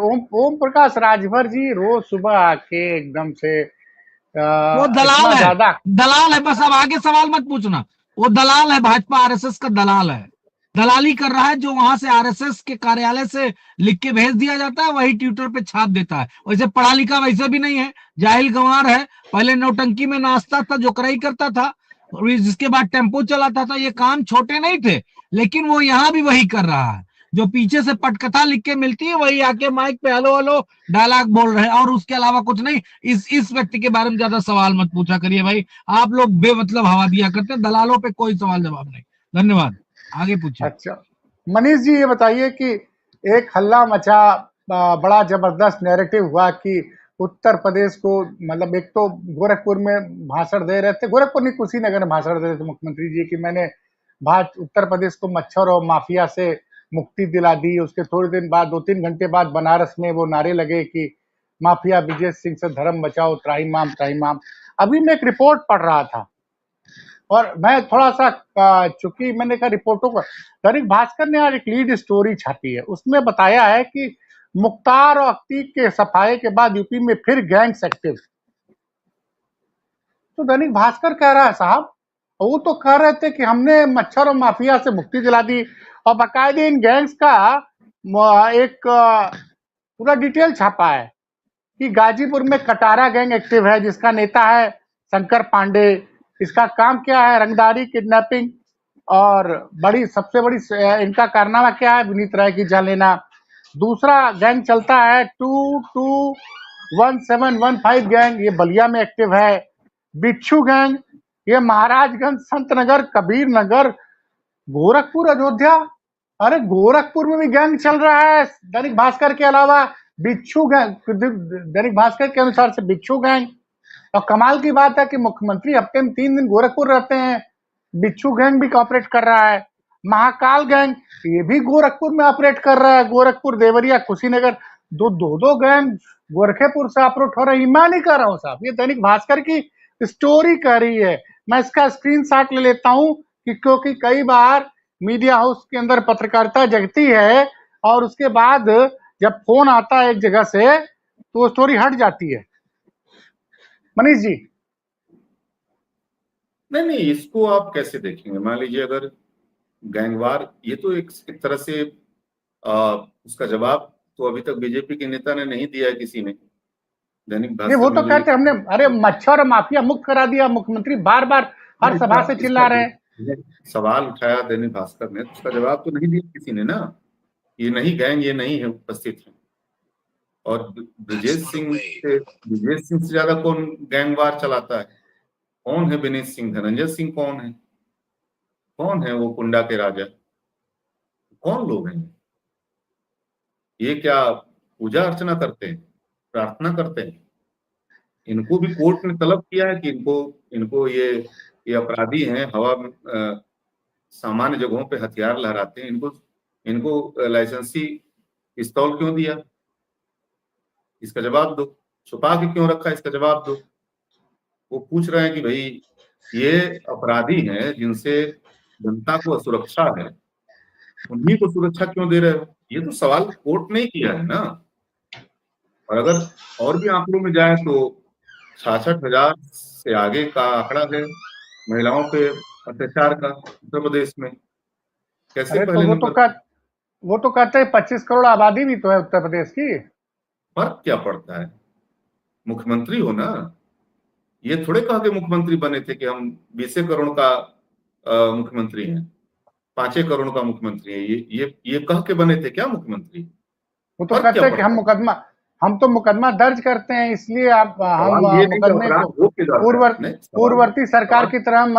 ओम प्रकाश राजभर जी रोज सुबह आके एकदम से वो दलाल इतना है, ज्यादा दलाल है। बस अब आगे सवाल मत पूछना। वो दलाल है, भाजपा आरएसएस का दलाल है। दलाली कर रहा है। जो वहां से आरएसएस के कार्यालय से लिख के भेज दिया जाता है वही ट्विटर पे छाप देता है। वैसे पढ़ा लिखा वैसे भी नहीं है, जाहिल गंवार है। पहले नौटंकी में नाचता था, जोकराई करता था, और जिसके बाद टेम्पो चलाता था। ये काम छोटे नहीं थे, लेकिन वो यहाँ भी वही कर रहा है। जो पीछे से पटकथा लिख के मिलती है वही आके माइक पे हेलो हेलो डायलॉग बोल रहे हैं, और उसके अलावा कुछ नहीं। इस व्यक्ति के बारे में ज्यादा सवाल मत पूछा करिए भाई। आप लोग बेमतलब हवा दिया करते हैं। दलालों पे कोई सवाल जवाब नहीं। धन्यवाद, आगे पूछिए। अच्छा मनीष जी ये बताइए कि एक हल्ला मचा, बड़ा जबरदस्त नैरेटिव हुआ कि उत्तर प्रदेश को, मतलब एक तो गोरखपुर में भाषण दे रहे थे, गोरखपुर नहीं कुशीनगर में भाषण दे रहे थे मुख्यमंत्री जी कि मैंने उत्तर प्रदेश को मच्छर और माफिया से मुक्ति दिला दी। उसके थोड़े दिन बाद, 2-3 घंटे बाद बनारस में वो नारे लगे कि माफिया विजय सिंह से धर्म बचाओ, त्राहिमाम त्राहिमाम। अभी मैं एक रिपोर्ट पढ़ रहा था और मैं थोड़ा सा चूंकि मैंने कहा रिपोर्टों को, दैनिक भास्कर ने आज एक लीड स्टोरी छापी है, उसमें बताया है कि मुख्तार और अतीक के सफाए के बाद यूपी में फिर गैंग्स एक्टिव। तो दैनिक भास्कर कह रहा है साहब, वो तो कह रहे थे कि हमने मच्छर और माफिया से मुक्ति दिला दी, और बाकायदे इन गैंग्स का एक पूरा डिटेल छापा है कि गाजीपुर में कटारा गैंग एक्टिव है जिसका नेता है शंकर पांडे। इसका काम क्या है? रंगदारी, किडनैपिंग, और सबसे बड़ी इनका कारनामा क्या है? विनीत राय की जान लेना। दूसरा गैंग चलता है 221715 गैंग, ये बलिया में एक्टिव है। बिच्छू गैंग, ये महाराजगंज, संतनगर, कबीर नगर, गोरखपुर, अयोध्या। अरे गोरखपुर में भी गैंग चल रहा है दैनिक भास्कर के अलावा। बिच्छू गैंग, दैनिक भास्कर के अनुसार से बिच्छू गैंग। और कमाल की बात है कि मुख्यमंत्री हफ्ते में 3 दिन गोरखपुर रहते हैं, बिच्छू गैंग भी ऑपरेट कर रहा है। महाकाल गैंग, ये भी गोरखपुर में ऑपरेट कर रहा है। गोरखपुर, देवरिया, कुशीनगर, दो गैंग गोरखेपुर से ऑपरेट हो रही है। मैं नहीं कह रहा हूं साहब, ये दैनिक भास्कर की स्टोरी कह रही है। मैं इसका स्क्रीनशॉट ले लेता हूं कि क्योंकि कई बार मीडिया हाउस के अंदर पत्रकारिता जगती है और उसके बाद जब फोन आता है एक जगह से तो वो स्टोरी हट जाती है। मनीष जी। नहीं, इसको आप कैसे देखेंगे? मान लीजिए अगर गैंगवार, ये तो एक तरह से उसका जवाब तो अभी तक बीजेपी के नेता ने नहीं दिया है किसी ने। दैनिक नहीं, वो भास्कर तो कहते हमने, अरे मच्छर और माफिया मुक्त करा दिया, मुख्यमंत्री बार बार हर सभा से चिल्ला रहे हैं। सवाल उठाया दैनिक भास्कर ने, उसका जवाब तो नहीं दिया किसी ने ना। ये नहीं गैंग, ये नहीं है उपस्थित है। और ब्रजेश सिंह से ज्यादा कौन गैंगवार चलाता है? कौन है विनीत सिंह? धनंजय सिंह कौन है? कौन है वो कुंडा के राजा? कौन लोग हैं ये? क्या पूजा अर्चना करते हैं, प्रार्थना करते हैं? इनको भी कोर्ट ने तलब किया है कि इनको ये अपराधी हैं, हवा सामान्य जगहों पे हथियार लहराते हैं, इनको लाइसेंसी पिस्तौल क्यों दिया? इसका जवाब दो। छुपा के क्यों रखा? इसका जवाब दो। वो पूछ रहे हैं कि भाई ये अपराधी हैं जिनसे जनता को असुरक्षा है, उन्हीं को सुरक्षा क्यों दे रहे हो? ये तो सवाल कोर्ट ने किया है ना। और अगर और भी आंकड़ों में जाए तो 66,000 से आगे का आंकड़ा है महिलाओं पे अत्याचार का उत्तर प्रदेश में। कैसे अरे तो पहले नंबर? वो तो कहते हैं 25 करोड़ आबादी भी तो है उत्तर प्रदेश की। फर्क क्या पड़ता है? मुख्यमंत्री हो ना। ये थोड़े कहा के मुख्यमंत्री बने थे कि हम 20 करोड़ का मुख्यमंत्री हैं, 5 करोड़ का मुख्यमंत्री है। ये कह के बने थे क्या मुख्यमंत्री? वो तो फर्क कहते क्या हैं कि पड़ता है? हम तो मुकदमा दर्ज करते हैं, इसलिए हम सवाल ये नहीं कि मुकदमे अपराध को हो के जाता है। नहीं, पूर्ववर्ती सरकार सवाल की तरह हम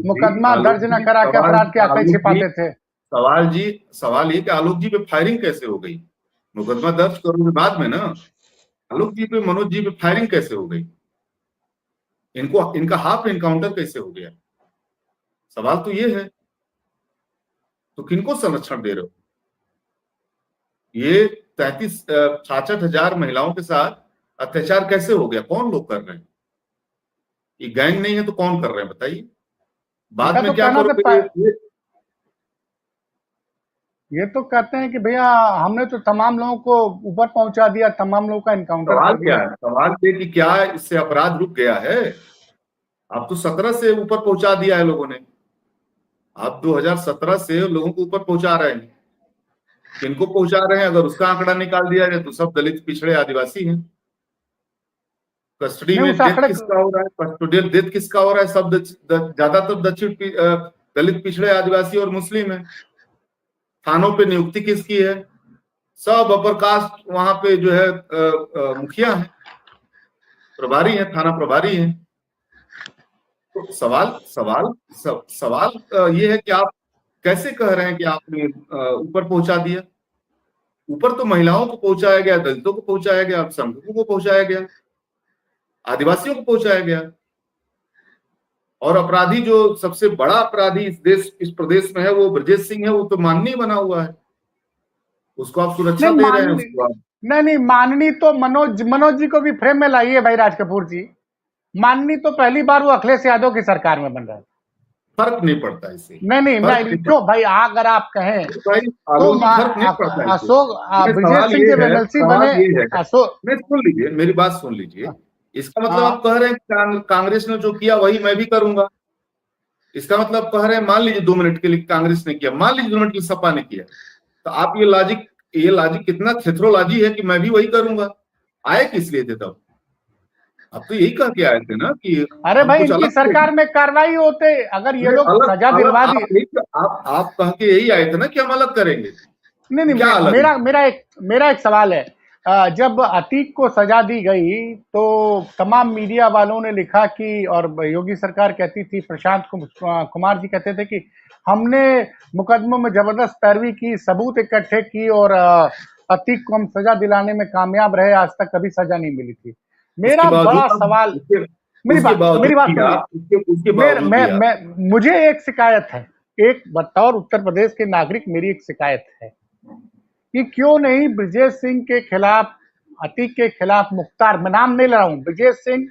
मुकदमा आलोक दर्ज न जी, करा के अपराध के आंकड़े छिपाते थे। सवाल ये कि आलोक जी पे फायरिंग कैसे हो गई? मुकदमा दर्ज करोगे बाद में ना। आलोक जी पे, मनोज जी पे फायरिंग कैसे हो गई? इनका हाफ एनकाउंटर कैसे हो गया? सवाल तो ये है। तो किनको संरक्षण दे रहे हो? ये 66,000 महिलाओं के साथ अत्याचार कैसे हो गया? कौन लोग कर रहे हैं? ये गैंग नहीं है तो कौन कर रहे हैं बताइए? बाद में तो क्या कहना था करोगे? ये तो कहते हैं कि भैया हमने तो तमाम लोगों को ऊपर पहुंचा दिया, तमाम लोगों का इनकाउंटर सवाल कर क्या दिया। है? सवाल ये कि क्या इससे अपराध रुक गया है? अब तो 17 से ऊपर पहुंचा दिया है लोगों ने। आप 2017 से लोगों को ऊपर पहुंचा रहे हैं। किनको पहुंचा रहे हैं? अगर उसका आंकड़ा निकाल दिया जाए तो सब दलित, पिछड़े, आदिवासी हैं। कस्टडी नहीं, में उस डेथ आंकड़े किसका हो रहा है? कस्टोडियल डेथ किसका हो रहा है? सब ज्यादातर दलित, पिछड़े, आदिवासी और मुस्लिम है। थानों पे नियुक्ति किसकी है? सब अपर कास्ट वहां पे जो है मुखिया है, प्रभारी है, थाना प्रभारी है। तो सवाल ये है कि आप कैसे कह रहे हैं कि आपने ऊपर पहुंचा दिया? ऊपर तो महिलाओं को पहुंचाया गया, दलितों को पहुंचाया गया, अल्पसंख्यकों को पहुंचाया गया, आदिवासियों को पहुंचाया गया। और अपराधी जो सबसे बड़ा अपराधी इस प्रदेश में है वो ब्रजेश सिंह है। वो तो माननीय बना हुआ है, उसको आप सुरक्षा नहीं दे रहे हैं। उसको आप नहीं माननी तो मनोज जी को भी फ्रेम में लाइए भाई। राज कपूर जी, माननी तो पहली बार वो अखिलेश यादव की सरकार में बन रहा है। फर्क नहीं पड़ता इससे। नहीं क्यों भाई, अगर आप कहें भाई तो फर्क नहीं पड़ता इससे। अशोक ब्रजेश सवाल सिंह ये जब है, एमएलसी सवाल बने, ये है, अशोक नहीं सुन लीजिए, मेरी बात सुन लीजिए। इसका मतलब हाँ। आप कह रहे हैं कि कांग्रेस ने जो किया वही मैं भी करूंगा। इसका मतलब कह रहे हैं, मान लीजिए 2 मिनट के लिए कांग्रेस ने किया, मान लीजिए 2 मिनट के लिए सपा ने किया, तो आप ये लॉजिक कितना थेथरोलॉजी है कि मैं भी वही करूंगा। आए किस लिए थे तब? अब तो यही कह के आए थे ना कि अरे हम भाई कुछ इनकी अलग सरकार में कार्रवाई होते, अगर ये लोग अलग सजा अलग दिलवा दी। आप कह के यही आए थे ना कि हम अलग करेंगे। नहीं क्या अलग मेरा है? मेरा एक सवाल है। जब अतीक को सजा दी गई तो तमाम मीडिया वालों ने लिखा कि, और योगी सरकार कहती थी, प्रशांत कुमार जी कहते थे कि हमने मुकदमों में जबरदस्त पैरवी की, सबूत इकट्ठे की और अतीक को हम सजा दिलाने में कामयाब रहे। आज तक कभी सजा नहीं मिली थी। मेरा बड़ा सवाल, उसके मेरी बात सुनिए। उसके बावजूद भी मुझे एक शिकायत है, एक बतौर उत्तर प्रदेश के नागरिक मेरी एक शिकायत है कि क्यों नहीं ब्रजेश सिंह के खिलाफ, अतीक के खिलाफ मुख्तार, मैं नाम नहीं ले रहा हूं, ब्रजेश सिंह,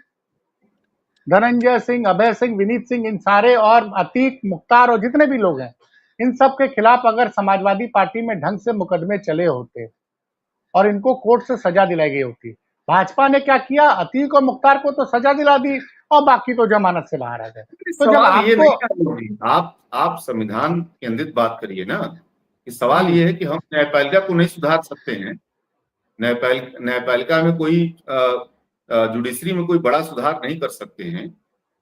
धनंजय सिंह, अभय सिंह, विनीत सिंह, इन सारे, और अतीक, मुख्तार और जितने भी लोग हैं, इन सब के खिलाफ अगर समाजवादी पार्टी में ढंग से मुकदमे चले होते और इनको कोर्ट से सजा दिलाई गई होती। भाजपा ने क्या किया, अतीक और मुख्तार को तो सजा दिला दी और बाकी तो जमानत से बाहर आ गए। तो जब सवाल ये आपको, नहीं, आप संविधान केंद्रित बात करिए ना। कि सवाल ये है कि हम न्यायपालिका को नहीं सुधार सकते हैं। न्यायपालिका में कोई जुडिशरी में कोई बड़ा सुधार नहीं कर सकते हैं।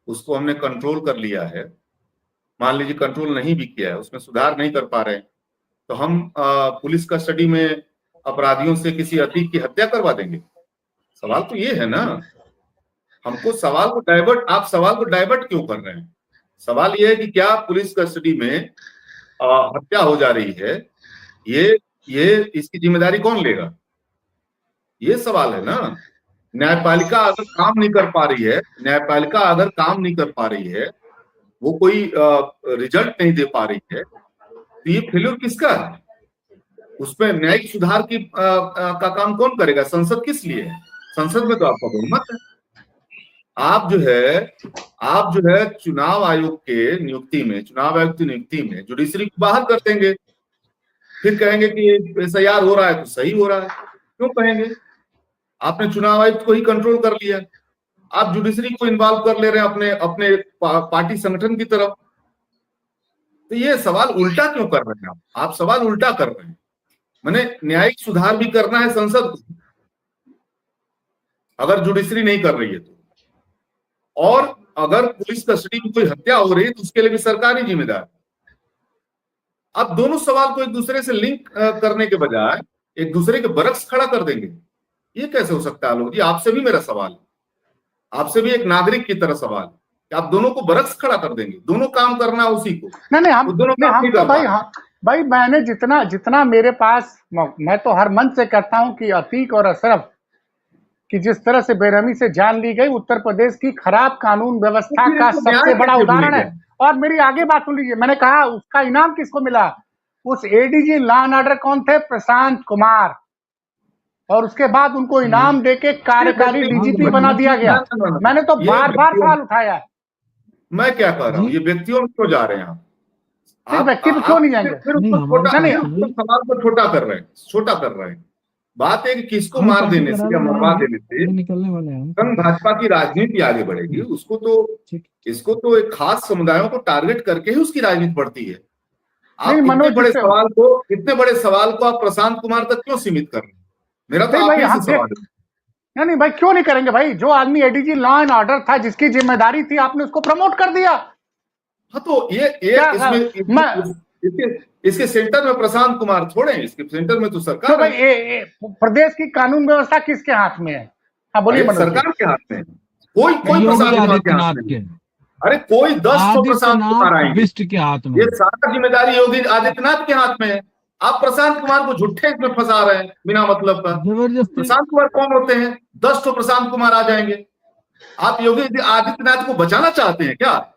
उसको हमने कंट्रोल कर लिया है। मान लीजिए कंट्रोल नहीं भी किया है, उसमें सुधार नहीं कर पा रहे हैं, तो हम पुलिस कस्टडी में अपराधियों से किसी अतीक की हत्या करवा देंगे? सवाल तो ये है ना। हमको आप सवाल को डाइवर्ट क्यों कर रहे हैं? सवाल ये है कि क्या पुलिस कस्टडी में हत्या हो जा रही है, ये इसकी जिम्मेदारी कौन लेगा? ये सवाल है ना। न्यायपालिका अगर काम नहीं कर पा रही है, वो कोई रिजल्ट नहीं दे पा रही है, तो ये फेल्योर किसका है? उसमें न्यायिक सुधार का काम कौन करेगा? संसद किस लिए है? संसद में तो आपका बहुमत है। आप जो है चुनाव आयोग की नियुक्ति में जुडिशरी को बाहर कर देंगे, फिर कहेंगे कि एसआईआर हो रहा है तो सही हो रहा है। क्यों कहेंगे? आपने चुनाव आयुक्त को ही कंट्रोल कर लिया, आप जुडिशरी को इन्वॉल्व कर ले रहे हैं अपने पार्टी संगठन की तरफ। तो ये सवाल उल्टा क्यों कर रहे हैं आप सवाल उल्टा कर रहे हैं। मैंने न्यायिक सुधार भी करना है संसद को, अगर जुडिशरी नहीं कर रही है तो, और अगर पुलिस कस्टडी में कोई हत्या हो रही है तो उसके लिए भी सरकार ही जिम्मेदार है। आप दोनों सवाल को एक दूसरे से लिंक करने के बजाय एक दूसरे के बरक्स खड़ा कर देंगे। ये कैसे हो सकता है आलोक जी? आपसे भी मेरा सवाल, आपसे भी एक नागरिक की तरह सवाल, कि आप दोनों को बरक्स खड़ा कर देंगे? दोनों काम करना है उसी को। नहीं हम तो भाई मैंने जितना मेरे पास, मैं तो हर मन से कहता हूं कि अतीक और अशरफ कि जिस तरह से बेरहमी से जान ली गई, उत्तर प्रदेश की खराब कानून व्यवस्था का सबसे बड़ा उदाहरण है। और मेरी आगे बात सुन लीजिए, मैंने कहा उसका इनाम किसको मिला? उस एडीजी लॉ एंड ऑर्डर कौन थे? प्रशांत कुमार। और उसके बाद उनको इनाम देके कार्यकारी डीजीपी बना दिया गया। मैंने तो बार बार सवाल उठाया। मैं क्या कह रहा हूं, ये व्यक्तियों में क्यों जा रहे हैं नहीं, व्यक्तित्व क्यों नहीं जाएंगे? फिर नहीं, उसको छोटा, हमारी फिर उसको सवाल को छोटा कर रहे हैं, छोटा कर रहे हैं। बात है कि किसको हम मार पार्टी देने करा से या रहे हैं, मरवा देने से ये निकलने वाले हैं संघ भाजपा की राजनीति आगे बढ़ेगी। उसको तो, ठीक। इसको तो एक खास समुदायों को टारगेट करके ही उसकी राजनीति बढ़ती है। नहीं, आप मनोज जी से- इतने बड़े सवाल को आप प्रशांत कुमार तक क्यों सीमित कर रहे हैं? मेरा तो नहीं आप भाई, ही हम से सवाल है। नहीं भाई, क्यों नहीं करेंगे भाई? जो आदमी एडीजी लॉ एंड ऑर्डर था, जिसकी जिम्मेदारी थी, आपने उसको प्रमोट कर दिया। हाँ, तो ये क्या इसमें इसके सेंटर में प्रशांत कुमार थोड़े हैं, इसके सेंटर में तो क्यों सरकार भाई? है। प्रदेश की कानून व्यवस्था किसके हाथ में है? हाँ बोलिए मनोज जी। सरकार के हाथ में है। कोई योगी प्रशांत कुमार के हाथ आदित्यनाथ में के, नहीं। अरे कोई 10 तो प्रशांत कुमार आदित्यनाथ आएंगे, बिष्ट के हाथ में। ये सारा जिम्मेदारी योगी आदित्यनाथ के हाथ में है। आप प्रशांत कुमार को झूठे इसमें फंसा रहे हैं बिना मतलब का। जबरदस्ती। प्रशांत कुमार कौन होते हैं? 10 तो प्रशांत कुमार आ जाएंगे। आप योगी आदित्यनाथ को बचाना चाहते हैं क्या?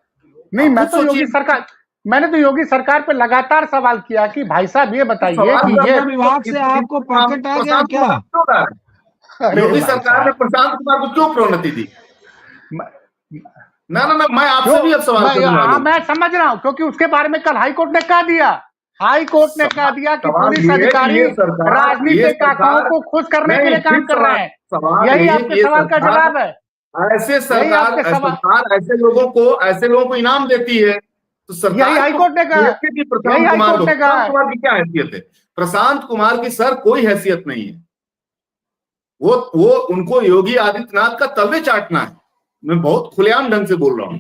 नहीं, आप मैं खुद तो योगी सोचिए। सरकार, मैंने तो योगी सरकार पे लगातार सवाल किया कि भाई साहब ये बताइए सवाल कि ये गृह विभाग से आपको पैकेट आ गया प्रशांत क्या? कुमार क्यों रहा है? अरे योगी भाई सरकार ने साहब, प्रशांत कुमार को क्यों प्रोन्नति दी? मैं- ना ना ना, मैं आपसे क्यों? भी अब सवाल करने वाला हूं। मैं समझ रहा हूं, क्योंकि उसके बारे में कल हाईकोर्ट ने कह दिया। हाईकोर्ट ने कह दिया कि सवाल पुलिस ये है कि अधिकारी ये सरकार- राजनीतिक आंकड़ों को खुश करने के लिए काम कर रहे हैं। सवाल यही ये आपके कि ये सवाल का सरकार- जवाब है। ऐसे यही आपके सवाल- सरकार ऐसे लोगों को इनाम देती है, तो सरकार यही हाईकोर्ट ने कहा, देखती कि प्रशांत यही कुमार हाईकोर्ट ने कहा प्रशांत कुमार की क्या हैसियत है? प्रशांत कुमार की सर कोई हैसियत नहीं है। वो उनको योगी आदित्यनाथ का तवे चाटना है। मैं बहुत खुलेआम ढंग से बोल रहा हूं।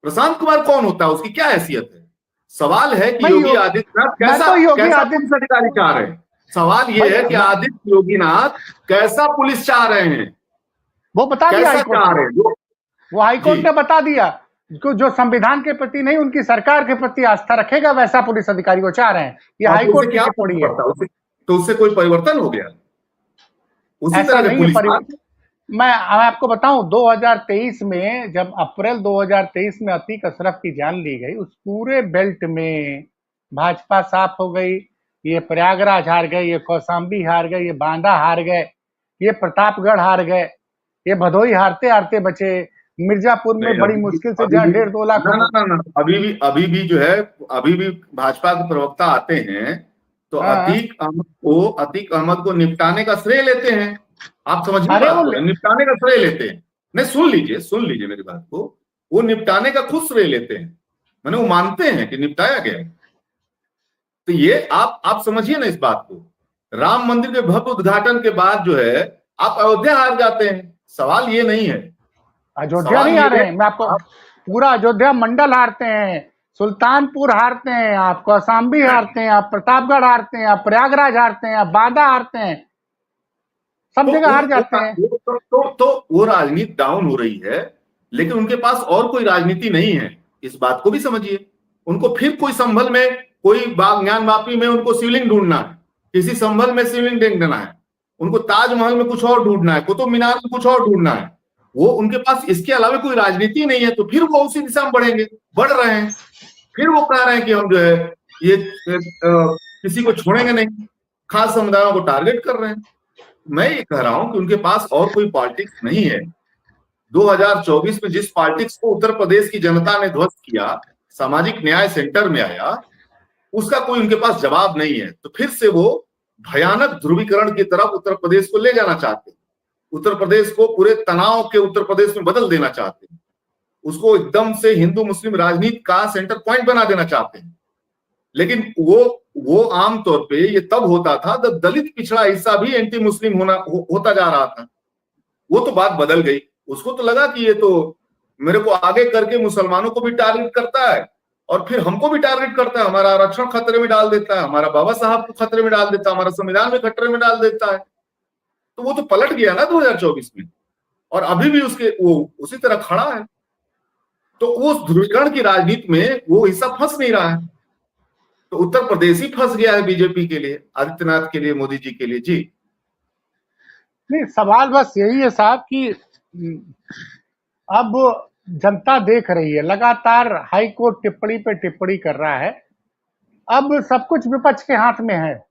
प्रशांत कुमार कौन होता है? उसकी क्या हैसियत है? सवाल है कि योगी आदित्यनाथ कैसा पुलिस अधिकारी चाह रहे हैं। सवाल ये है कि आदित्य योगीनाथ कैसा पुलिस चाह रहे हैं, वो बता दिया कैसा चाह रहे हैं वो हाईकोर्ट ने बता दिया। जो संविधान के प्रति नहीं, उनकी सरकार के प्रति आस्था रखेगा, वैसा पुलिस अधिकारी को चाह रहे हैं। ये हाईकोर्ट की टिप्पणी है। तो उससे कोई परिवर्तन हो गया? उसी तरह के पुलिस। मैं आपको बताऊं, 2023 में जब अप्रैल 2023 में अतीक अशरफ की जान ली गई, उस पूरे बेल्ट में भाजपा साफ हो गई। ये प्रयागराज हार गए, ये कौशाम्बी हार गए, ये बांदा हार गए, ये प्रतापगढ़ हार गए, ये भदोही हारते हारते बचे। मिर्जापुर में बड़ी मुश्किल से 1.5-2 लाख। ना, अभी भी जो है, अभी भी भाजपा के प्रवक्ता आते हैं तो अतीक अहमद को निपटाने का श्रेय लेते हैं। आप समझिए, निपटाने का श्रेय लेते हैं। नहीं, सुन लीजिए मेरी बात को। वो निपटाने का खुद श्रेय लेते हैं, माने वो मानते हैं कि निपटाया गया है। तो ये आप समझिए ना इस बात को। राम मंदिर के भव्य उद्घाटन के बाद जो है आप अयोध्या हार जाते हैं। सवाल ये नहीं है, अयोध्या नहीं हारे हैं। मैं आपको पूरा अयोध्या मंडल हारते हैं, सुल्तानपुर हारते हैं, आप कौशाम्बी हारते हैं, आप प्रतापगढ़ हारते हैं, आप प्रयागराज हारते हैं, आप बांदा हारते हैं, सब जगह हार जाते हैं। तो वो राजनीति डाउन हो रही है, लेकिन उनके पास और कोई राजनीति नहीं है। इस बात को भी समझिए। उनको फिर कोई संभल में, कोई ज्ञान वापी में उनको शिवलिंग ढूंढना है, किसी संभल में शिवलिंग ढूंढना है, उनको ताजमहल में कुछ और ढूंढना है, कुतुब मीनार में कुछ और ढूंढना है। वो उनके पास इसके अलावा कोई राजनीति नहीं है। तो फिर वो उसी दिशा में बढ़ रहे हैं। फिर वो कह रहे हैं कि हम जो है ये किसी को छोड़ेंगे नहीं, खास समुदायों को टारगेट कर रहे हैं। मैं ये कह रहा हूं कि उनके पास और कोई पॉलिटिक्स नहीं है। 2024 में जिस पॉलिटिक्स को उत्तर प्रदेश की जनता ने ध्वस्त किया, सामाजिक न्याय सेंटर में आया, उसका कोई उनके पास जवाब नहीं है। तो फिर से वो भयानक ध्रुवीकरण की तरफ उत्तर प्रदेश को ले जाना चाहते हैं। उत्तर प्रदेश को पूरे तनाव के उत्तर प्रदेश में बदल देना चाहते हैं। उसको एकदम से हिंदू मुस्लिम राजनीति का सेंटर पॉइंट बना देना चाहते हैं। लेकिन वो आमतौर पे ये तब होता था जब दलित पिछड़ा हिस्सा भी एंटी मुस्लिम होता जा रहा था। वो तो बात बदल गई। उसको तो लगा कि ये तो मेरे को आगे करके मुसलमानों को भी टारगेट करता है और फिर हमको भी टारगेट करता है, हमारा आरक्षण खतरे में डाल देता है, हमारा बाबा साहब को खतरे में डाल देता है, हमारा संविधान में खतरे में डाल देता है। तो वो तो पलट गया ना 2024 में, और अभी भी वो उसी तरह खड़ा है। तो उस ध्रुवीकरण की राजनीति में वो हिस्सा फंस नहीं रहा है। तो उत्तर प्रदेश ही फंस गया है बीजेपी के लिए, आदित्यनाथ के लिए, मोदी जी के लिए। जी नहीं, सवाल बस यही है साहब कि अब जनता देख रही है, लगातार हाई कोर्ट टिप्पणी पे टिप्पणी कर रहा है। अब सब कुछ विपक्ष के हाथ में है।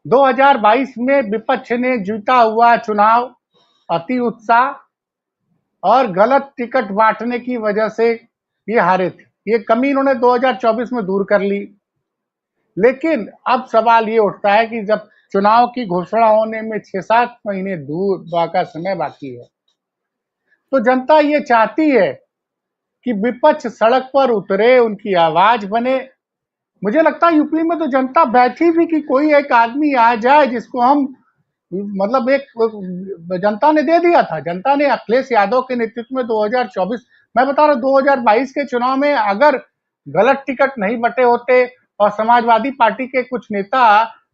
2022 में विपक्ष ने जीता हुआ चुनाव अति उत्साह और गलत टिकट बांटने की वजह से ये हारे थे, ये कमी इन्होंने 2024 में दूर कर ली। लेकिन अब सवाल ये उठता है कि जब चुनाव की घोषणा होने में 6-7 महीने दूर का समय बाकी है, तो जनता ये चाहती है कि विपक्ष सड़क पर उतरे, उनकी आवाज बने। मुझे लगता है यूपी में तो जनता बैठी भी कि कोई एक आदमी आ जाए जिसको हम मतलब एक जनता ने दे दिया था। जनता ने अखिलेश यादव के नेतृत्व में 2024, मैं बता रहा हूं 2022 के चुनाव में अगर गलत टिकट नहीं बटे होते और समाजवादी पार्टी के कुछ नेता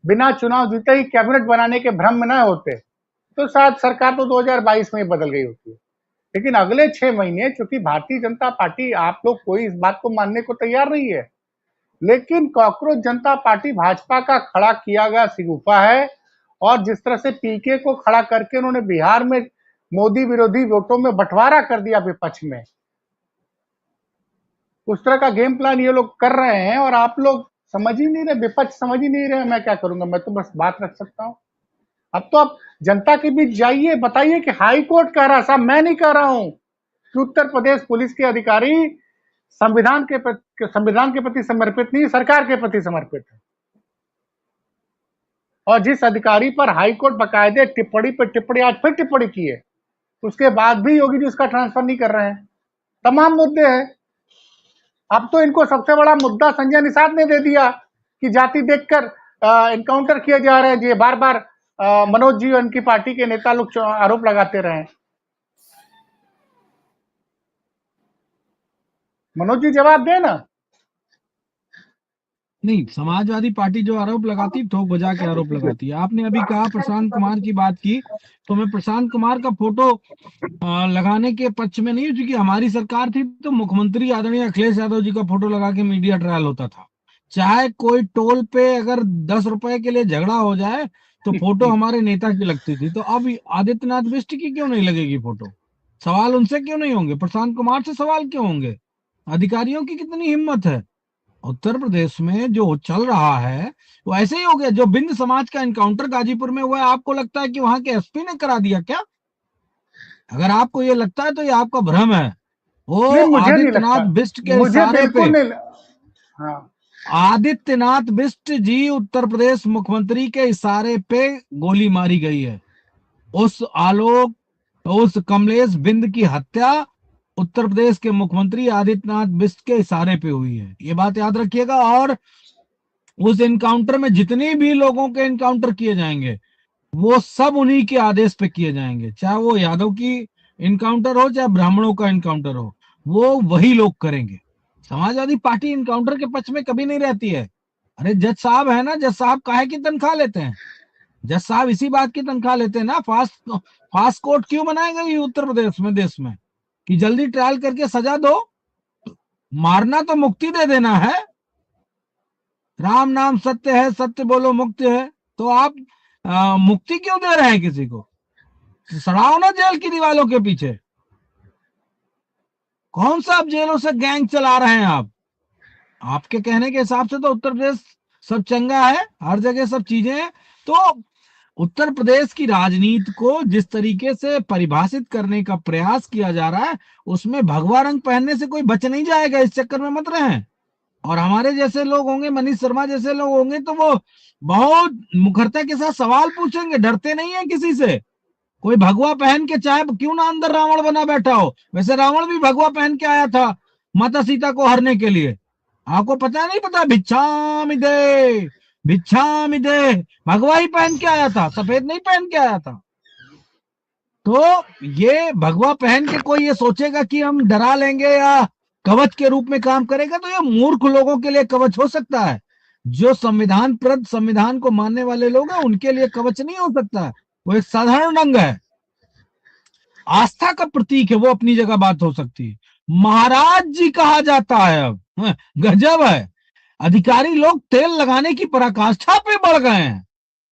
बिना चुनाव जीते ही कैबिनेट बनाने के भ्रम में न होते, तो शायद सरकार तो 2022 में ही बदल गई होती है। लेकिन अगले 6 महीने, चूंकि भारतीय जनता पार्टी, आप लोग कोई इस बात को मानने को तैयार नहीं है, लेकिन कॉकरोच जनता पार्टी भाजपा का खड़ा किया गया सिगुफा है। और जिस तरह से पीके को खड़ा करके उन्होंने बिहार में मोदी विरोधी वोटों में बंटवारा कर दिया विपक्ष में, उस तरह का गेम प्लान ये लोग कर रहे हैं और आप लोग समझ ही नहीं रहे, विपक्ष समझ ही नहीं रहे। मैं क्या करूंगा, मैं तो बस बात रख सकता हूं। अब तो आप जनता के बीच जाइए, बताइए कि हाई कोर्ट कह रहा है, साहब मैं नहीं कह रहा हूं, कि उत्तर प्रदेश पुलिस के अधिकारी संविधान के प्रति समर्पित नहीं, सरकार के प्रति समर्पित है। और जिस अधिकारी पर हाईकोर्ट बकायदे टिप्पणी पर टिप्पणी, आज फिर टिप्पणी की है, उसके बाद भी योगी जी उसका ट्रांसफर नहीं कर रहे हैं। तमाम मुद्दे हैं। अब तो इनको सबसे बड़ा मुद्दा संजय निषाद ने दे दिया कि जाति देखकर एनकाउंटर किए जा रहे हैं। ये बार बार मनोज जी और उनकी पार्टी के नेता लोग आरोप लगाते रहे। मनोज जी जवाब दे ना। नहीं, समाजवादी पार्टी जो आरोप लगाती ठोक बजा के आरोप लगाती है। आपने अभी कहा प्रशांत कुमार की बात की, तो मैं प्रशांत कुमार का फोटो लगाने के पक्ष में नहीं हूं, क्योंकि हमारी सरकार थी तो मुख्यमंत्री आदरणीय अखिलेश यादव जी का फोटो लगा के मीडिया ट्रायल होता था। चाहे कोई टोल पे अगर 10 रुपए के लिए झगड़ा हो जाए तो फोटो हमारे नेता की लगती थी। तो अब आदित्यनाथ बिष्ट की क्यों नहीं लगेगी फोटो? सवाल उनसे क्यों नहीं होंगे? प्रशांत कुमार से सवाल क्यों होंगे? अधिकारियों की कितनी हिम्मत है। उत्तर प्रदेश में जो चल रहा है वो ऐसे ही हो गया। जो बिंद समाज का एनकाउंटर गाजीपुर में हुआ है, आपको लगता है कि वहां के एसपी ने करा दिया क्या? अगर आपको ये लगता है तो ये आपका भ्रम है। वो आदित्यनाथ बिष्ट के इशारे पे, हाँ, आदित्यनाथ बिष्ट जी उत्तर प्रदेश मुख्यमंत्री के इशारे पे गोली मारी गई है। उस आलोक, उस कमलेश बिंद की हत्या उत्तर प्रदेश के मुख्यमंत्री आदित्यनाथ बिष्ट के इशारे पे हुई है, ये बात याद रखिएगा। और उस एनकाउंटर में जितने भी लोगों के एनकाउंटर किए जाएंगे वो सब उन्हीं के आदेश पे किए जाएंगे। चाहे वो यादव की एनकाउंटर हो, चाहे ब्राह्मणों का एनकाउंटर हो, वो वही लोग करेंगे। समाजवादी पार्टी एनकाउंटर के पक्ष में कभी नहीं रहती है। अरे जज साहब है ना, जज साहब काहे की तनख्वाह लेते हैं? जज साहब इसी बात की तनख्वाह लेते हैं ना, फास्ट कोर्ट क्यों बनाए गई उत्तर प्रदेश में, देश में, कि जल्दी ट्रायल करके सजा दो। मारना तो मुक्ति दे देना है। राम नाम सत्य है, सत्य बोलो मुक्ति है। तो आप मुक्ति क्यों दे रहे हैं किसी को? सड़ाओ ना जेल की दीवारों के पीछे। कौन सा आप जेलों से गैंग चला रहे हैं आप? आपके कहने के हिसाब से तो उत्तर प्रदेश सब चंगा है, हर जगह सब चीजें हैं। तो उत्तर प्रदेश की राजनीति को जिस तरीके से परिभाषित करने का प्रयास किया जा रहा है, उसमें भगवा रंग पहनने से कोई बच नहीं जाएगा। इस चक्कर में मत रहें। और हमारे जैसे लोग होंगे, मनीष शर्मा जैसे लोग होंगे, तो वो बहुत मुखरता के साथ सवाल पूछेंगे, डरते नहीं है किसी से। कोई भगवा पहन के चाहे क्यों ना अंदर रावण बना बैठा हो, वैसे रावण भी भगवा पहन के आया था माता सीता को हरने के लिए। आपको पता नहीं पता? भिक्षामि दे, भिक्षामि दे, भगवा ही पहन के आया था, सफेद नहीं पहन के आया था। तो ये भगवा पहन के कोई ये सोचेगा कि हम डरा लेंगे या कवच के रूप में काम करेगा, तो ये मूर्ख लोगों के लिए कवच हो सकता है। जो संविधान को मानने वाले लोग हैं उनके लिए कवच नहीं हो सकता है। वो एक साधारण रंग है, आस्था का प्रतीक है, वो अपनी जगह बात हो सकती है। महाराज जी कहा जाता है अब, गजब है। अधिकारी लोग तेल लगाने की पराकाष्ठा पे बढ़ गए हैं।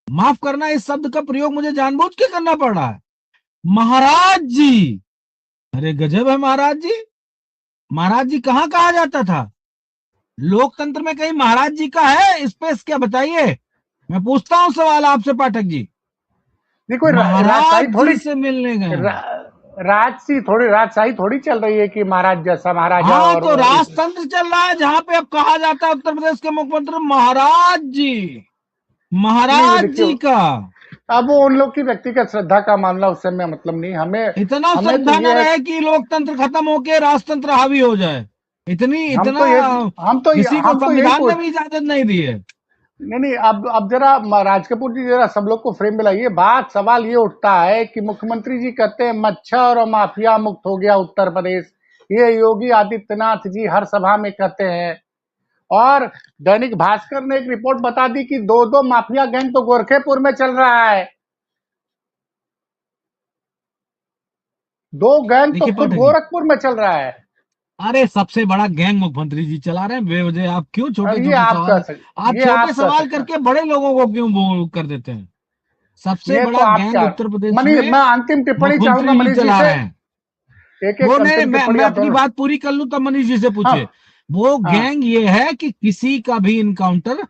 माफ करना, इस शब्द का प्रयोग मुझे जानबूझ के करना पड़ रहा है। महाराज जी, अरे गजब है महाराज जी। महाराज जी कहाँ कहा जाता था? लोकतंत्र में कहीं महाराज जी का है स्पेस क्या? बताइए। मैं पूछता हूं सवाल आपसे पाठक जी। देखो महाराज जी से मिलने गए। राजशाही थोड़ी चल रही है कि महाराज जैसा महाराजा हाँ, और तो राजतंत्र चल रहा है, जहां पे अब कहा जाता है उत्तर प्रदेश के मुख्यमंत्री महाराज जी, नहीं महाराज देखिए, जी का। अब वो उन लोग की व्यक्तिगत श्रद्धा का मामला, उससे मैं मतलब नहीं, हमें इतना हमें तो श्रद्धा न ये है, रहे कि लोकतंत्र खत्म होके राजतंत्र हावी हो जाए, इतनी हम इतना तो ये किसी को हम तो यही संविधान ने पूछ भी इजाजत नहीं दी है। नहीं नहीं, अब जरा राज कपूर जी जरा सब लोग को फ्रेम में लाइए। सवाल ये उठता है कि मुख्यमंत्री जी कहते हैं मच्छर और माफिया मुक्त हो गया उत्तर प्रदेश, ये योगी आदित्यनाथ जी हर सभा में कहते हैं, और दैनिक भास्कर ने एक रिपोर्ट बता दी कि दो दो माफिया गैंग तो गोरखेपुर में चल रहा है, दो गैंग तो देखिए खुद पाठक जी, गोरखपुर में चल रहा है। अरे सबसे बड़ा गैंग मुख्यमंत्री जी चला रहे हैं बेवजह। आप क्यों छोटे और छोटे सवाल, आप ये छोटे आप कह सवाल सकते हैं, करके बड़े लोगों को क्यों वो कर देते हैं? सबसे ये तो बड़ा आप गैंग क्या, उत्तर प्रदेश मनीष, में मैं अंतिम टिप्पणी चाहूंगा मुख्यमंत्री जी मनीष जी चला से, रहे हैं। एक वो एक नहीं, अंतिम टिप्पणी मैं आप अपनी दोनों। बात पूरी कर लूं तब मनीष जी से हाँ पूछिए। वो हाँ, गैंग ये है कि किसी का भी इनकाउंटर,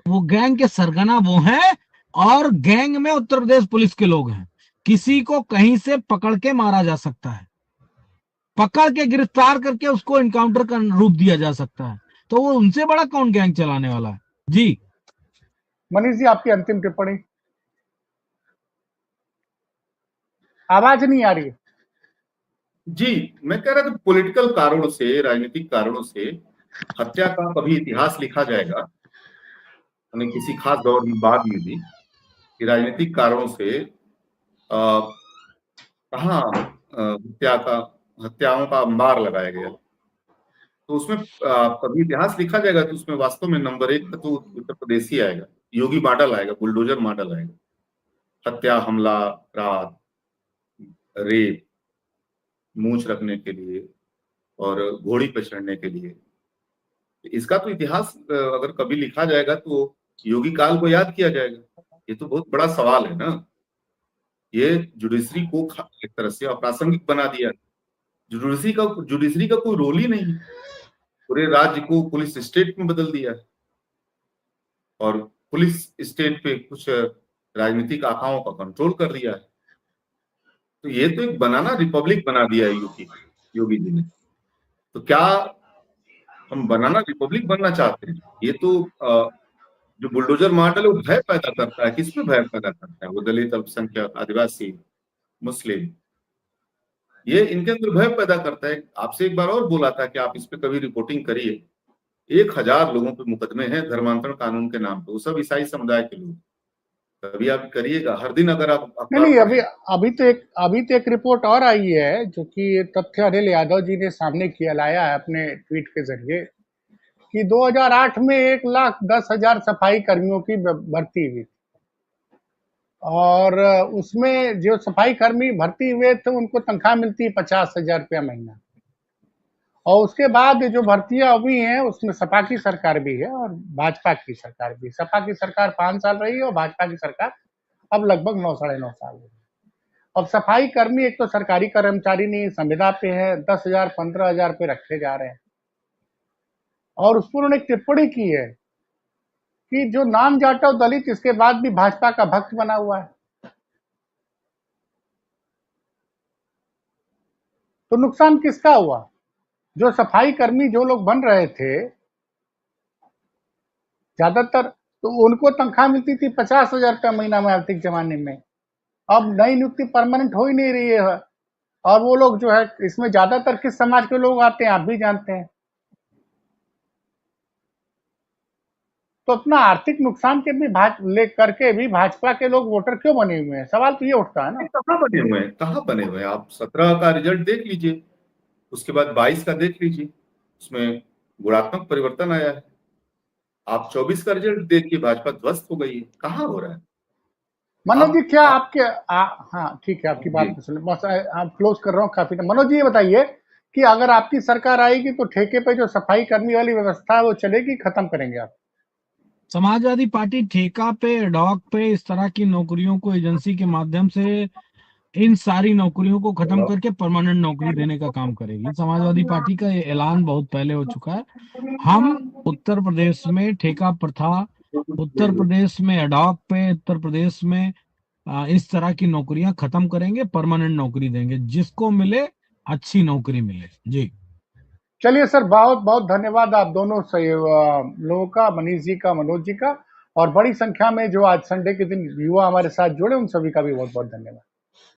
वो गैंग के सरगना वो हैं, और गैंग में उत्तर प्रदेश पुलिस के लोग हैं। किसी को कहीं से पकड़ के मारा जा सकता है, पकड़ के गिरफ्तार करके उसको इनकाउंटर का रूप दिया जा सकता है। तो वो उनसे बड़ा कौन गैंग चलाने वाला है जी? मनीष जी आपकी अंतिम टिप्पणी, आवाज नहीं आ रही है। जी, मैं कह रहा था पॉलिटिकल कारणों से, राजनीतिक कारणों से हत्या का कभी इतिहास लिखा जाएगा, यानी किसी खास दौर में बाद में भी, कि राजनीतिक कारणों से कहाँ हत्याओं का अंबार लगाया गया, तो उसमें कभी इतिहास लिखा जाएगा तो उसमें वास्तव में नंबर 1 तो उत्तर प्रदेश ही आएगा। योगी मॉडल आएगा, बुलडोजर मॉडल आएगा। हत्या, हमला, रात, रेप, मूंछ रखने के लिए और घोड़ी पे चढ़ने के लिए, इसका तो इतिहास अगर कभी लिखा जाएगा तो योगी काल को याद किया जाएगा। ये तो बहुत बड़ा सवाल है ना। ये जुडिशरी को एक तरह से अप्रासंगिक बना दिया। जुडिशरी का कोई रोल ही नहीं, पूरे राज्य को पुलिस स्टेट में बदल दिया और पुलिस स्टेट पे कुछ राजनीतिक आकाओं का कंट्रोल कर दिया है। तो ये तो एक बनाना रिपब्लिक बना दिया है योगी जी ने। तो क्या हम बनाना रिपब्लिक बनना चाहते हैं? ये तो जो बुलडोजर मॉडल है वो भय पैदा करता है। किसमें भय पैदा करता है? वो दलित, अल्पसंख्यक, आदिवासी, मुस्लिम, ये इनके अंदर भय पैदा करता है। आपसे एक बार और बोला था कि आप इस पे कभी रिपोर्टिंग करिए। 1000 लोगों पे मुकदमे हैं धर्मांतरण कानून के नाम पे, वो सब ईसाई समुदाय के लोग। कभी आप करिएगा, हर दिन अगर आप नहीं अखबार नहीं, पढ़ें। अभी तो एक रिपोर्ट और आई है जो कि तथ्य अनिल यादव जी ने सामने किया लाया है अपने ट्वीट के जरिए, कि 2008 में 1,10,000 सफाई कर्मियों की भर्ती हुई, और उसमें जो सफाई कर्मी भर्ती हुए थे उनको तनख्वाह मिलती है 50,000 रुपया महीना, और उसके बाद जो भर्तियां हुई हैं उसमें सपा की सरकार भी है और भाजपा की सरकार भी। सपा की सरकार 5 साल रही है और भाजपा की सरकार अब लगभग 9 साढ़े 9 साल है। अब सफाई कर्मी एक तो सरकारी कर्मचारी नहीं, संविदा पे है, 10,000 15,000 पे रखे जा रहे हैं, और उस पर उन्होंने एक टिप्पणी की है कि जो नाम जाटव दलित इसके बाद भी भाजपा का भक्त बना हुआ है। तो नुकसान किसका हुआ? जो सफाई कर्मी जो लोग बन रहे थे ज्यादातर, तो उनको तनख्वाह मिलती थी 50,000 रुपया महीना में आर्थिक जमाने में। अब नई नियुक्ति परमानेंट हो ही नहीं रही है, और वो लोग जो है इसमें ज्यादातर किस समाज के लोग आते हैं आप भी जानते हैं। तो अपना आर्थिक नुकसान के भी ले करके भी भाजपा के लोग वोटर क्यों बने हुए हैं? सवाल तो ये उठता है ना। कहाँ बने हुए हैं? कहाँ बने हुए हैं? आप 17 का रिजल्ट देख लीजिए, उसके बाद 22 का देख लीजिए, उसमें गुणात्मक परिवर्तन आया है। आप 24 का रिजल्ट देख के भाजपा ध्वस्त हो गई है। कहाँ हो रहा है? मनोज जी क्या आप आपके हाँ ठीक है, आपकी बात जी, को सुन, बस आप क्लोज कर रहा हूँ काफी। मनोज जी ये बताइए कि अगर आपकी सरकार आएगी तो ठेके पे जो सफाई कर्मी वाली व्यवस्था है वो चलेगी, खत्म करेंगे आप? समाजवादी पार्टी ठेका पे, डॉक पे, इस तरह की नौकरियों को एजेंसी के माध्यम से, इन सारी नौकरियों को खत्म करके परमानेंट नौकरी देने का काम करेगी। समाजवादी पार्टी का ये ऐलान बहुत पहले हो चुका है। हम उत्तर प्रदेश में ठेका प्रथा, उत्तर प्रदेश में अडॉक पे, उत्तर प्रदेश में इस तरह की नौकरियां खत्म करेंगे, परमानेंट नौकरी देंगे, जिसको मिले अच्छी नौकरी मिले। जी चलिए सर, बहुत बहुत धन्यवाद आप दोनों लोगों का, मनीष जी का, मनोज जी का, और बड़ी संख्या में जो आज संडे के दिन युवा हमारे साथ जुड़े, उन सभी का भी बहुत बहुत धन्यवाद।